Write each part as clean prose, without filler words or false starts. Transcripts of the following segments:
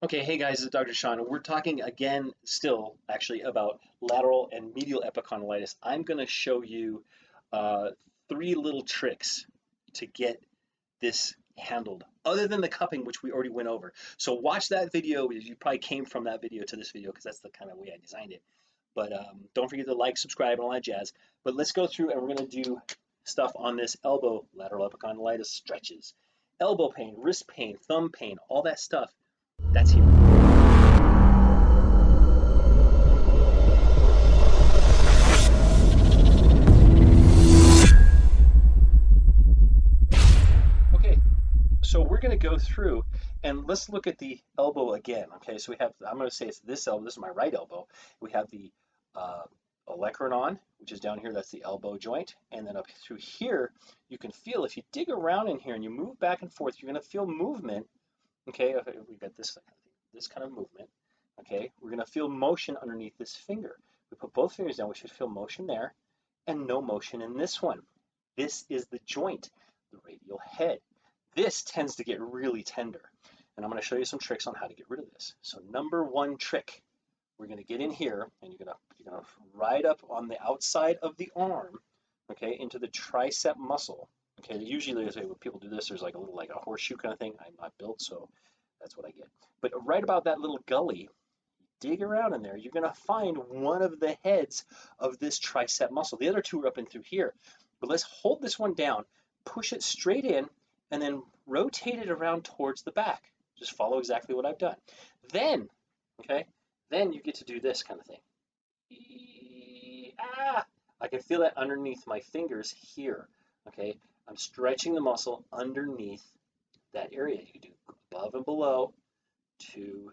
Okay, hey guys, this is Dr. Sean. We're talking again, still actually, about lateral and medial epicondylitis. I'm going to show you uh, three little tricks to get this handled, other than the cupping, which we already went over. So watch that video. You probably came from that video to this video because that's the kind of way I designed it. But don't forget to like, subscribe, and all that jazz. But let's go through and we're going to do stuff on this elbow lateral epicondylitis stretches. Elbow pain, wrist pain, thumb pain, all that stuff. That's here. Okay, so we're going to go through and let's look at the elbow again. Okay, so we have, I'm going to say it's this elbow, this is my right elbow. We have the uh, olecranon, which is down here, that's the elbow joint. And then up through here, you can feel, if you dig around in here and you move back and forth, you're going to feel movement. Okay, we got this kind of movement. Okay, we're going to feel motion underneath this finger. We put both fingers down, we should feel motion there and no motion in this one. This is the joint, the radial head. This tends to get really tender. And I'm going to show you some tricks on how to get rid of this. So number one trick, we're going to get in here and you're going to ride up on the outside of the arm, okay, into the tricep muscle. Okay, usually when people do this, there's like a little like a horseshoe kind of thing. I'm not built, so that's what I get. But right about that little gully, dig around in there, you're going to find one of the heads of this tricep muscle. The other two are up and through here. But let's hold this one down, push it straight in, and then rotate it around towards the back. Just follow exactly what I've done. Then, okay, then you get to do this kind of thing. Ah! I can feel that underneath my fingers here. Okay, I'm stretching the muscle underneath that area. You can do above and below, 2,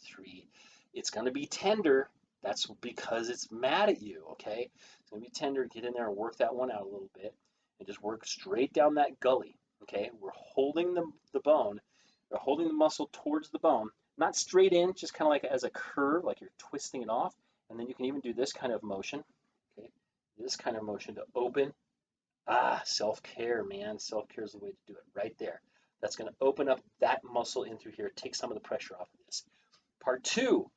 3. It's going to be tender. That's because it's mad at you, okay? It's going to be tender. Get in there and work that one out a little bit and just work straight down that gully, okay? We're holding the bone, we're holding the muscle towards the bone, not straight in, just kind of like as a curve, like you're twisting it off. And then you can even do this kind of motion, okay? This kind of motion to open. Ah, self-care, man. Self-care is the way to do it right there. That's going to open up that muscle in through here, take some of the pressure off of this. Part two,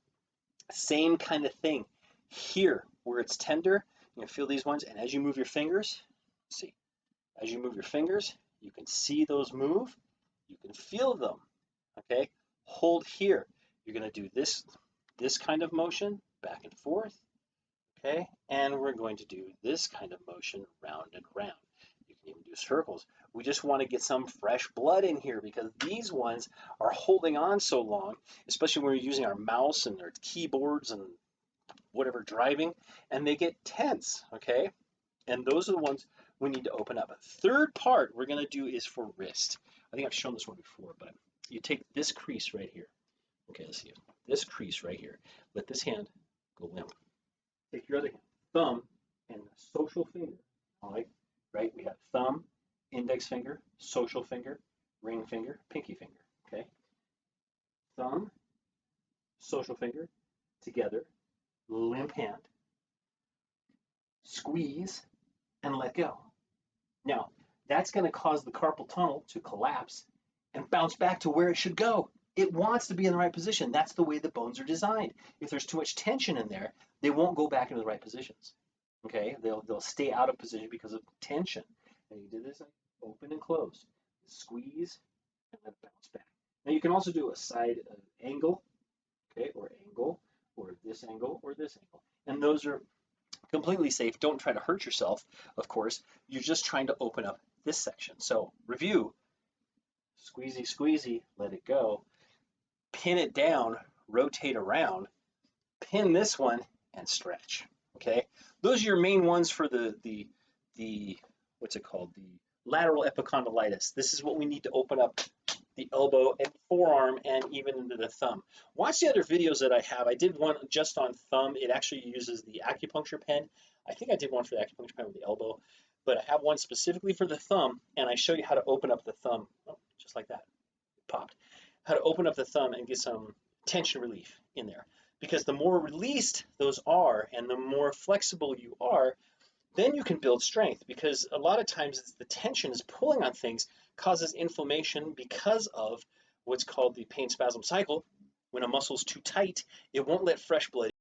same kind of thing. Here, where it's tender, you can feel these ones, and as you move your fingers, see, as you move your fingers, you can see those move, you can feel them, okay? Hold here. You're going to do this kind of motion, back and forth, okay? And we're going to do this kind of motion, round and round. You can even do circles. We just want to get some fresh blood in here because these ones are holding on so long, especially when we're using our mouse and our keyboards and whatever driving, and they get tense, okay? And those are the ones we need to open up. Third part we're going to do is for wrist. I think I've shown this one before, but you take this crease right here. Okay, let's see it. This crease right here. Let this hand go limp. Take your other hand, thumb and social finger. All right, right? We have thumb, index finger, social finger, ring finger, pinky finger. Okay, thumb, social finger, together, limp hand, squeeze, and let go. Now, that's going to cause the carpal tunnel to collapse and bounce back to where it should go. It wants to be in the right position. That's the way the bones are designed. If there's too much tension in there, they won't go back into the right positions. Okay, they'll stay out of position because of tension. And you do this, open and close, squeeze, and then bounce back. Now you can also do a side angle, okay, or angle, or this angle, or this angle. And those are completely safe. Don't try to hurt yourself, of course. You're just trying to open up this section. So review, squeezy, squeezy, let it go. Pin it down, rotate around, pin this one, and stretch. Okay, those are your main ones for the what's it called? The lateral epicondylitis. This is what we need to open up the elbow and forearm and even into the thumb. Watch the other videos that I have. I did one just on thumb. It actually uses the acupuncture pen. I think I did one for the acupuncture pen with the elbow, but I have one specifically for the thumb, and I show you how to open up the thumb, just like that, it popped. How to open up the thumb and get some tension relief in there. Because the more released those are and the more flexible you are, then you can build strength, because a lot of times it's the tension is pulling on things, causes inflammation because of what's called the pain spasm cycle, When a muscle's too tight, it won't let fresh blood